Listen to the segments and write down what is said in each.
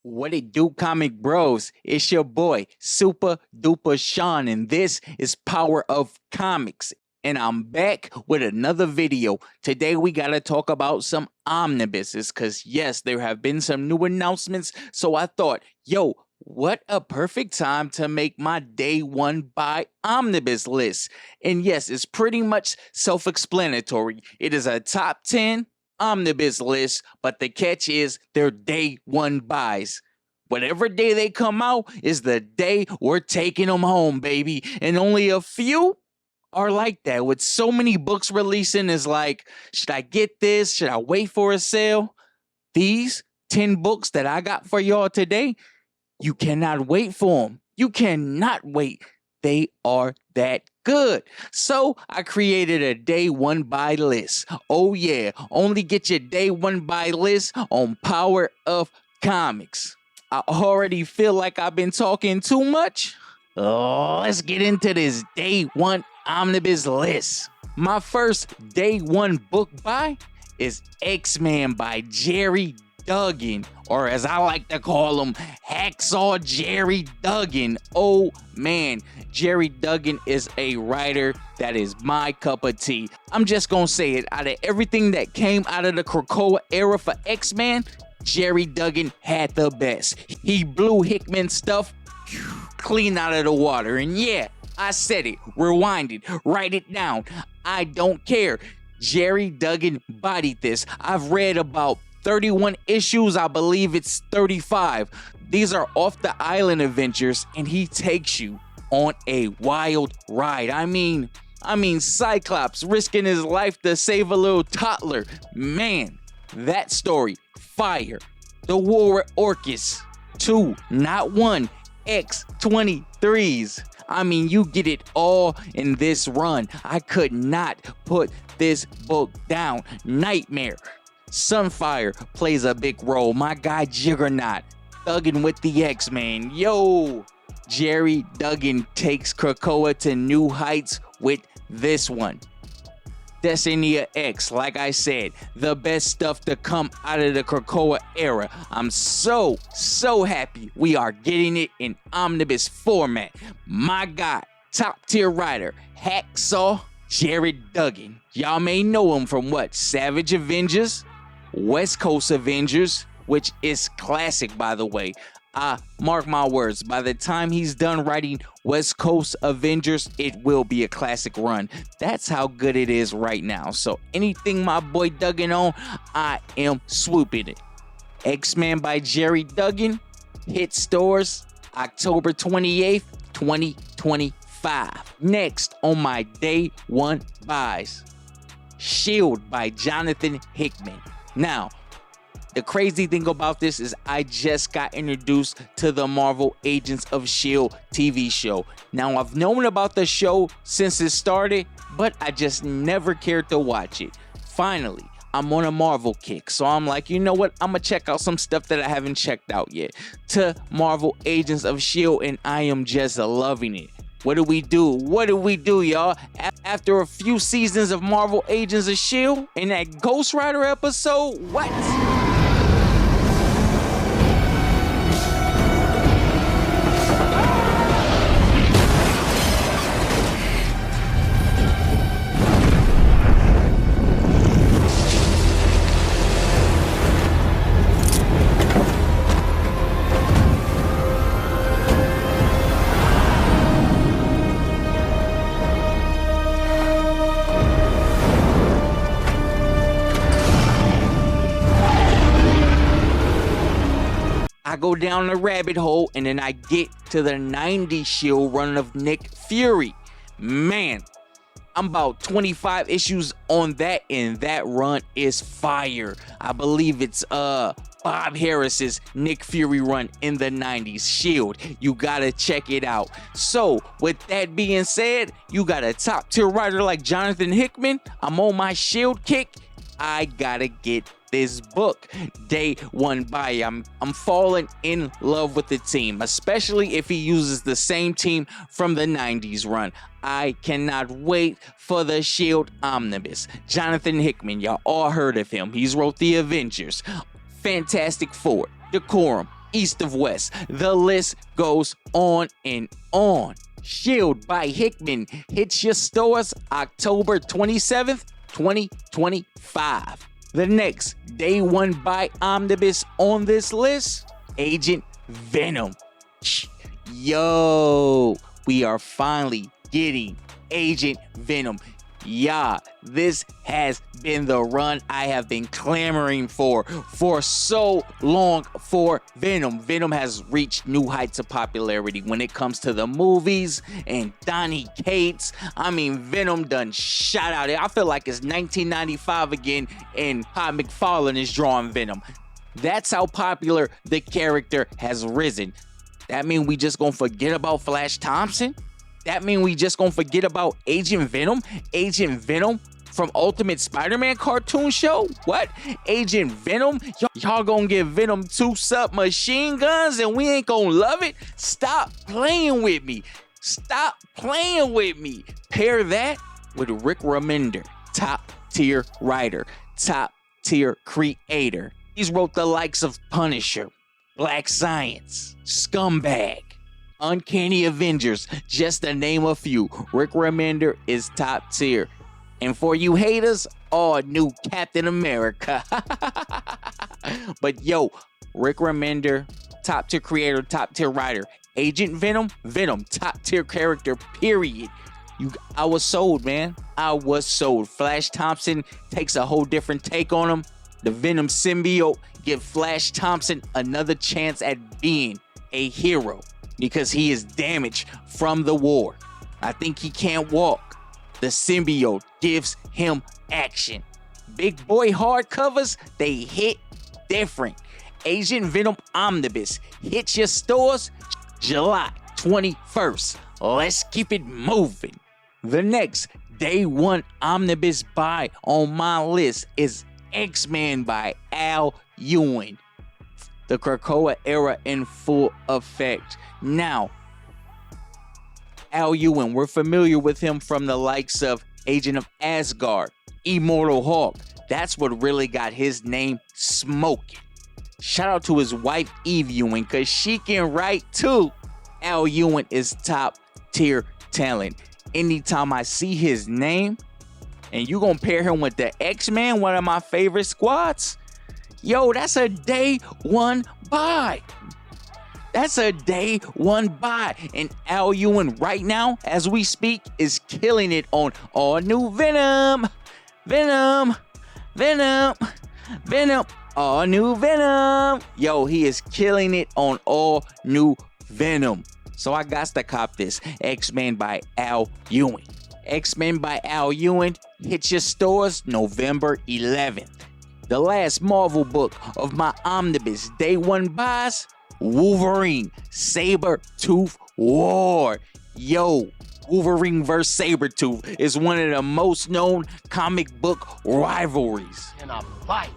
What it do, comic bros? It's your boy, Super Duper Sean, and this is Power of Comics. And I'm back with another video. Today we gotta talk about some omnibuses, because yes, there have been some new announcements. So I thought, yo, what a perfect time to make my day one buy omnibus list. And yes, it's pretty much self-explanatory. It is a top 10 omnibus list, but the catch is they're day one buys. Whatever day they come out is the day we're taking them home, baby. And only a few are like that. With so many books releasing, is like, should I get this? Should I wait for a sale? These 10 books that I got for y'all today, you cannot wait for them. You cannot wait. They are that good. So I created a day one buy list. Oh yeah, only get your day one buy list on Power of Comics. I already feel like I've been talking too much. Let's get into this day one omnibus list. My first day one book buy is X-Man by Gerry Duggan, or as I like to call him, Hacksaw Gerry Duggan. Oh man, Gerry Duggan is a writer that is my cup of tea. I'm just gonna say it, out of everything that came out of the Krakoa era for X-Man, Gerry Duggan had the best. He blew Hickman stuff clean out of the water. And yeah, I said it, rewind it, write it down. I don't care. Gerry Duggan bodied this. I've read about 31 issues, I believe it's 35. These are off the island adventures, and he takes you on a wild ride. I mean Cyclops risking his life to save a little toddler. Man, that story, fire. The War with Orcus, 2, not 1, X-23s. I mean, you get it all in this run. I could not put this book down. Nightmare. Sunfire plays a big role. My guy Juggernaut, thugging with the X-Men. Yo, Gerry Duggan takes Krakoa to new heights with this one. Destiny X, like I said, the best stuff to come out of the Krakoa era. I'm so happy we are getting it in omnibus format. My God, top tier writer, Hacksaw Gerry Duggan. Y'all may know him from what? Savage Avengers, West Coast Avengers, which is classic, by the way. Mark my words, by the time he's done writing West Coast Avengers, it will be a classic run. That's how good it is right now. So anything my boy Duggan on, I am swooping it. X-Men by Gerry Duggan hit stores October 28th, 2025. Next on my day one buys, Shield by Jonathan Hickman. Now, the crazy thing about this is I just got introduced to the Marvel Agents of S.H.I.E.L.D. TV show. Now, I've known about the show since it started, but I just never cared to watch it. Finally, I'm on a Marvel kick, so I'm like, you know what? I'm gonna check out some stuff that I haven't checked out yet. To Marvel Agents of S.H.I.E.L.D., and I am just loving it. What do we do? What do we do, y'all? After a few seasons of Marvel Agents of S.H.I.E.L.D. in that Ghost Rider episode, what? I go down the rabbit hole, and then I get to the 90s S.H.I.E.L.D. run of Nick Fury. Man, I'm about 25 issues on that, and that run is fire. I believe it's Bob Harris's Nick Fury run in the 90s S.H.I.E.L.D. You gotta check it out. So with that being said, you got a top tier writer like Jonathan Hickman. I'm on my S.H.I.E.L.D. kick. I gotta get this book. Day one buy. I'm falling in love with the team, especially if he uses the same team from the 90s run. I cannot wait for the S.H.I.E.L.D. Omnibus. Jonathan Hickman, y'all all heard of him. He's wrote the Avengers, Fantastic Four, Decorum, east of west. The list goes on and on. Shield by Hickman hits your stores October 27th, 2025. The next day one by Omnibus on this list, Agent Venom. Yo, we are finally getting Agent Venom. Yeah, this has been the run I have been clamoring for so long for Venom. Venom has reached new heights of popularity when it comes to the movies and Donny Cates. I mean, Venom done shot out. I feel like it's 1995 again and Todd McFarlane is drawing Venom. That's how popular the character has risen. That mean we just gonna forget about Flash Thompson? That mean we just gonna forget about Agent Venom? Agent Venom from Ultimate Spider-Man cartoon show? What? Agent Venom? Y'all gonna give Venom 2 submachine guns and we ain't gonna love it? Stop playing with me. Stop playing with me. Pair that with Rick Remender, top tier writer, top tier creator. He's wrote the likes of Punisher, Black Science, Scumbag, Uncanny Avengers, just to name a few. Rick Remender is top tier. And for you haters, all new Captain America. But yo, Rick Remender, top tier creator, top tier writer. Agent Venom, Venom, top tier character, period. I was sold, man. I was sold. Flash Thompson takes a whole different take on him. The Venom symbiote give Flash Thompson another chance at being a hero because he is damaged from the war. I think he can't walk. The symbiote gives him action. Big boy hardcovers, they hit different. Agent Venom Omnibus hits your stores July 21st. Let's keep it moving. The next day one omnibus buy on my list is X-Men by Al Ewing. The Krakoa era in full effect. Now, Al Ewing, we're familiar with him from the likes of Agent of Asgard, Immortal Hulk. That's what really got his name smoking. Shout out to his wife Eve Ewing, cause she can write too. Al Ewing is top tier talent. Anytime I see his name, and you gonna pair him with the X-Men, one of my favorite squads, yo, that's a day one buy. That's a day one buy. And Al Ewing right now, as we speak, is killing it on all new Venom. Venom. Venom. Venom. All new Venom. Yo, he is killing it on all new Venom. So I got to cop this. X-Men by Al Ewing. X-Men by Al Ewing hits your stores November 11th. The last Marvel book of my omnibus day one buys, Wolverine Sabertooth War. Yo, Wolverine vs. Sabertooth is one of the most known comic book rivalries. In a fight,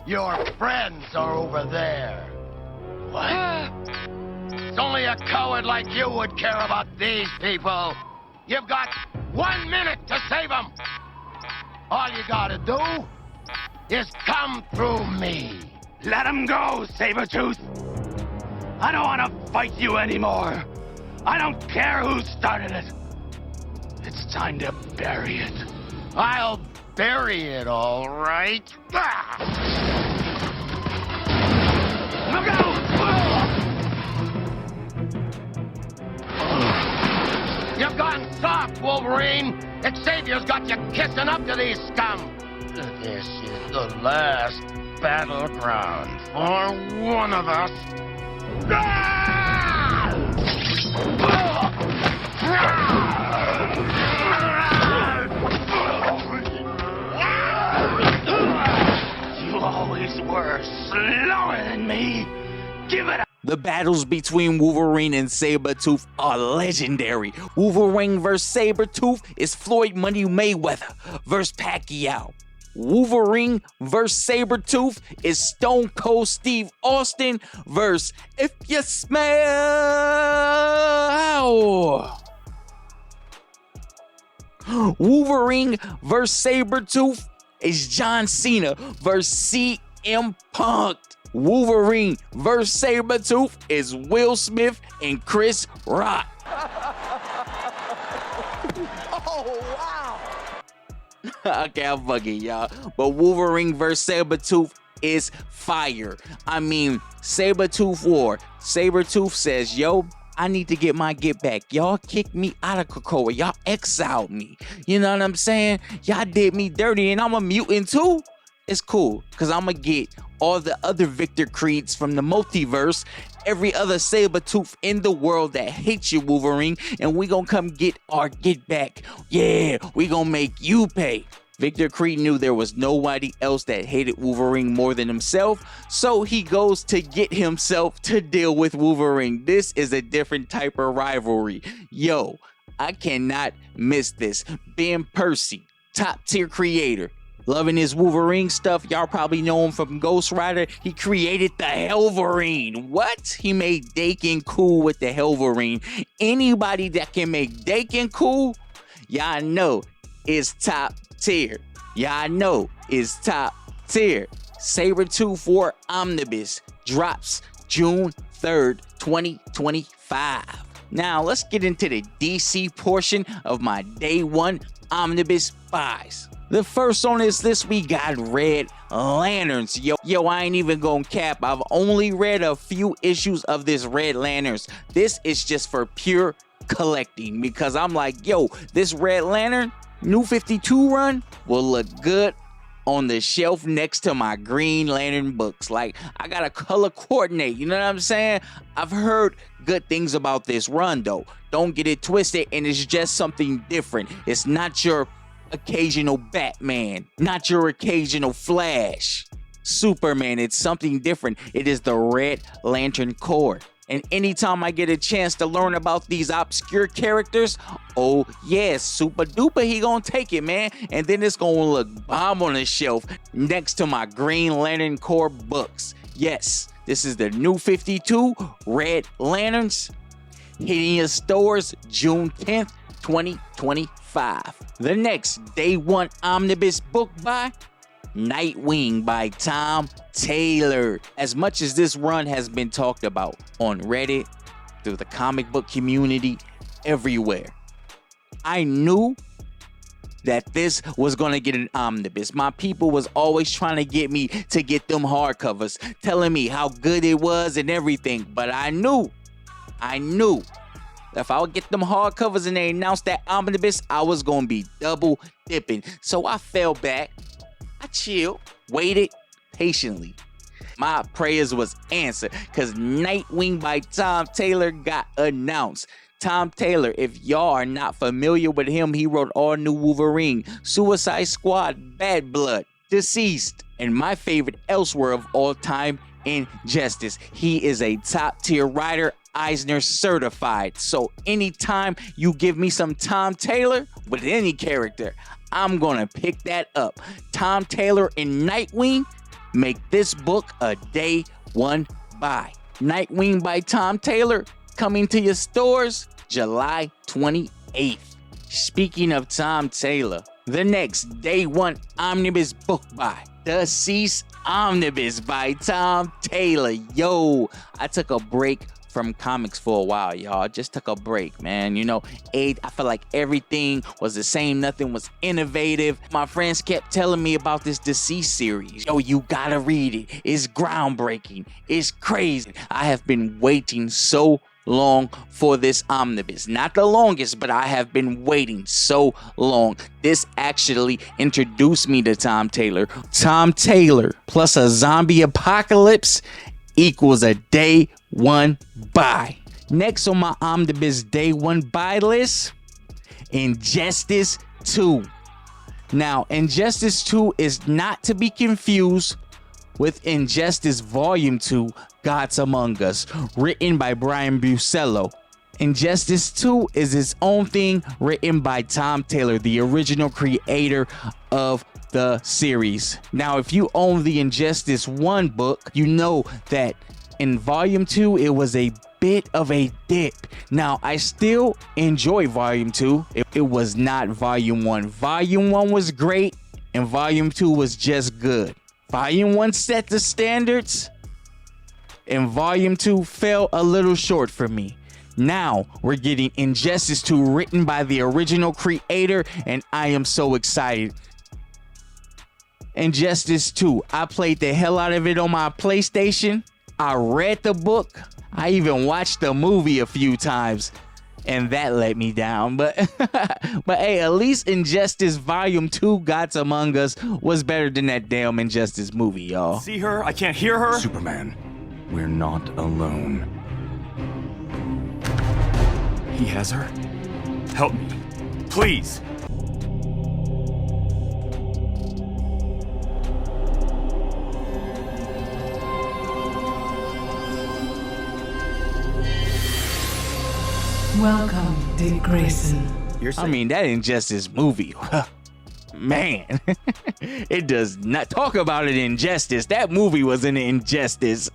your friends are over there. What? It's only a coward like you would care about these people. You've got 1 minute to save them. All you gotta do is come through me. Let him go, Sabertooth. I don't want to fight you anymore. I don't care who started it. It's time to bury it. I'll bury it, all right. Look out! You've gone soft, Wolverine. Xavier's got you kissing up to these scum. This is the last battleground for one of us. You always were slower than me. Give it up. The battles between Wolverine and Sabertooth are legendary. Wolverine vs. Sabertooth is Floyd Money Mayweather vs. Pacquiao. Wolverine vs. Sabertooth is Stone Cold Steve Austin vs. If You Smell. Wolverine vs. Sabertooth is John Cena vs. CM Punk. Wolverine vs. Sabretooth is Will Smith and Chris Rock. Okay, I'm fucking y'all. But Wolverine vs. Sabretooth is fire. I mean, Sabretooth War. Sabretooth says, yo, I need to get my get back. Y'all kicked me out of Krakoa. Y'all exiled me. You know what I'm saying? Y'all did me dirty and I'm a mutant too. It's cool, because I'm going to get all the other Victor Creeds from the multiverse, every other Sabretooth in the world that hates you, Wolverine, and we going to come get our get back. Yeah, we going to make you pay. Victor Creed knew there was nobody else that hated Wolverine more than himself, so he goes to get himself to deal with Wolverine. This is a different type of rivalry. Yo, I cannot miss this. Ben Percy, top tier creator. Loving his Wolverine stuff. Y'all probably know him from Ghost Rider. He created the Helverine. What? He made Dakin cool with the Helverine. Anybody that can make Dakin cool, y'all know is top tier. Y'all know is top tier. Sabretooth War Omnibus drops June 3rd, 2025. Now, let's get into the DC portion of my day one Omnibus buys. The first on this list, we got Red Lanterns. Yo, I ain't even gonna cap. I've only read a few issues of this Red Lanterns. This is just for pure collecting because I'm like, yo, this Red Lantern New 52 run will look good on the shelf next to my Green Lantern books. Like, I gotta color coordinate, you know what I'm saying? I've heard good things about this run though. Don't get it twisted, and it's just something different. It's not your occasional Batman, not your occasional Flash, Superman. It's something different. It is the Red Lantern Corps. And anytime I get a chance to learn about these obscure characters, oh yes, super duper, he gonna take it, man. And then it's gonna look bomb on the shelf next to my Green Lantern Corps books. Yes, this is the New 52 Red Lanterns, hitting your stores June 10th, 2025. The next day one omnibus book by Nightwing by Tom Taylor. As much as this run has been talked about on Reddit, through the comic book community, everywhere, I knew that this was going to get an omnibus. My people was always trying to get me to get them hardcovers, telling me how good it was and everything. But I knew if I would get them hardcovers and they announced that omnibus, I was going to be double dipping. So I fell back. I chilled, waited patiently. My prayers was answered because Nightwing by Tom Taylor got announced. Tom Taylor, if y'all are not familiar with him, he wrote All New Wolverine, Suicide Squad, Bad Blood, Deceased, and my favorite elsewhere of all time, Injustice. He is a top tier writer, Eisner certified. So anytime you give me some Tom Taylor with any character, I'm gonna pick that up. Tom Taylor and Nightwing make this book a day one buy. Nightwing by Tom Taylor coming to your stores July 28th. Speaking of Tom Taylor, the next day one omnibus book buy, Deceased Omnibus by Tom Taylor. Yo, I took a break from comics for a while, y'all. I just took a break, man. You know, I feel like everything was the same. Nothing was innovative. My friends kept telling me about this Deceased series. Yo, you gotta read it. It's groundbreaking. It's crazy. I have been waiting so long for this omnibus. Not the longest, but I have been waiting so long. This actually introduced me to Tom Taylor. Tom Taylor plus a zombie apocalypse equals a day one buy. Next on my omnibus day one buy list, Injustice 2. Now, Injustice 2 is not to be confused with Injustice Volume 2, Gods Among Us, written by Brian Bucello. Injustice 2 is its own thing, written by Tom Taylor, the original creator of the series. Now, if you own the Injustice 1 book, you know that in Volume 2, it was a bit of a dip. Now, I still enjoy Volume 2. It was not Volume 1. Volume 1 was great, and Volume 2 was just good. Volume 1 set the standards. and Volume 2 fell a little short for me. Now we're getting Injustice 2 written by the original creator, and I am so excited. Injustice 2, I played the hell out of it on my PlayStation. I read the book. I even watched the movie a few times, and that let me down. But hey, at least Injustice Volume 2 Gods Among Us was better than that damn Injustice movie, y'all. See her? I can't hear her. Superman, we're not alone. He has her. Help me. Please. Welcome, Dick Grayson. I mean, that Injustice movie, man, it does not talk about it. Injustice. That movie was an injustice.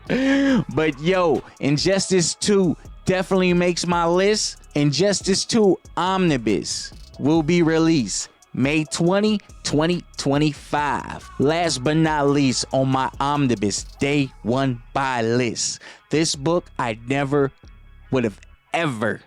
But yo, Injustice 2 definitely makes my list. Injustice 2 Omnibus will be released May 20, 2025. Last but not least on my Omnibus Day 1 buy list. This book I never would have ever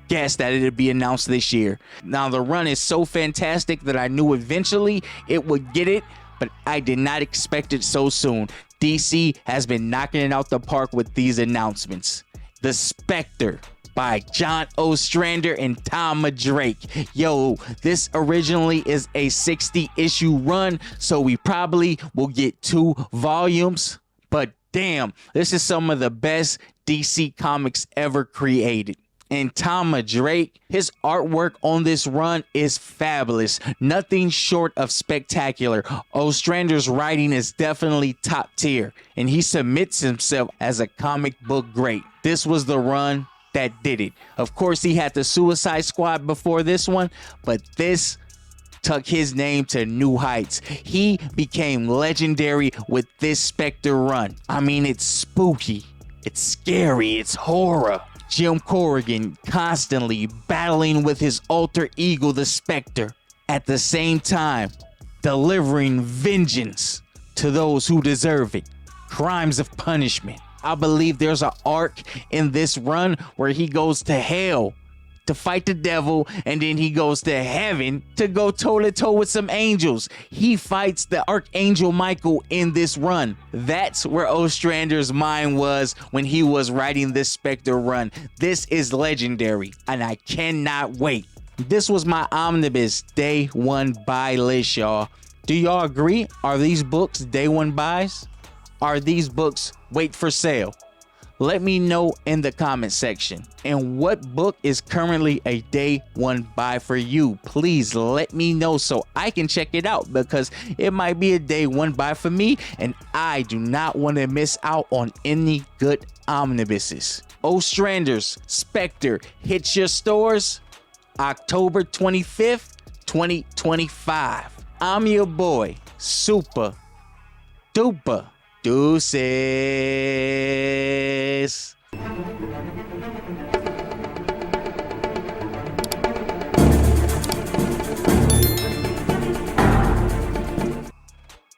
guessed that it'd be announced this year. Now the run is so fantastic that I knew eventually it would get it, but I did not expect it so soon. DC has been knocking it out the park with these announcements. The Spectre by John Ostrander and Tom Drake. Yo, this originally is a 60-issue run, so we probably will get 2 volumes, but damn, this is some of the best DC comics ever created. And Tom Drake, his artwork on this run is fabulous. Nothing short of spectacular. Ostrander's writing is definitely top tier, and he submits himself as a comic book great. This was the run that did it. Of course, he had the Suicide Squad before this one, but this took his name to new heights. He became legendary with this Spectre run. I mean, it's spooky, it's scary, it's horror. Jim Corrigan constantly battling with his alter ego, the Spectre, at the same time delivering vengeance to those who deserve it. Crimes of punishment. I believe there's an arc in this run where he goes to hell to fight the devil, and then he goes to heaven to go toe-to-toe with some angels. He fights the Archangel Michael in this run. That's where Ostrander's mind was when he was writing this Spectre run. This is legendary, and I cannot wait. This was my Omnibus Day 1 buy list, y'all. Do y'all agree? Are these books Day 1 buys? Are these books wait for sale? Let me know in the comment section. And what book is currently a Day 1 buy for you? Please let me know so I can check it out, because it might be a Day 1 buy for me, and I do not want to miss out on any good omnibuses. Ostrander's Spectre hits your stores October 25th, 2025. I'm your boy, Super Duper Deuces.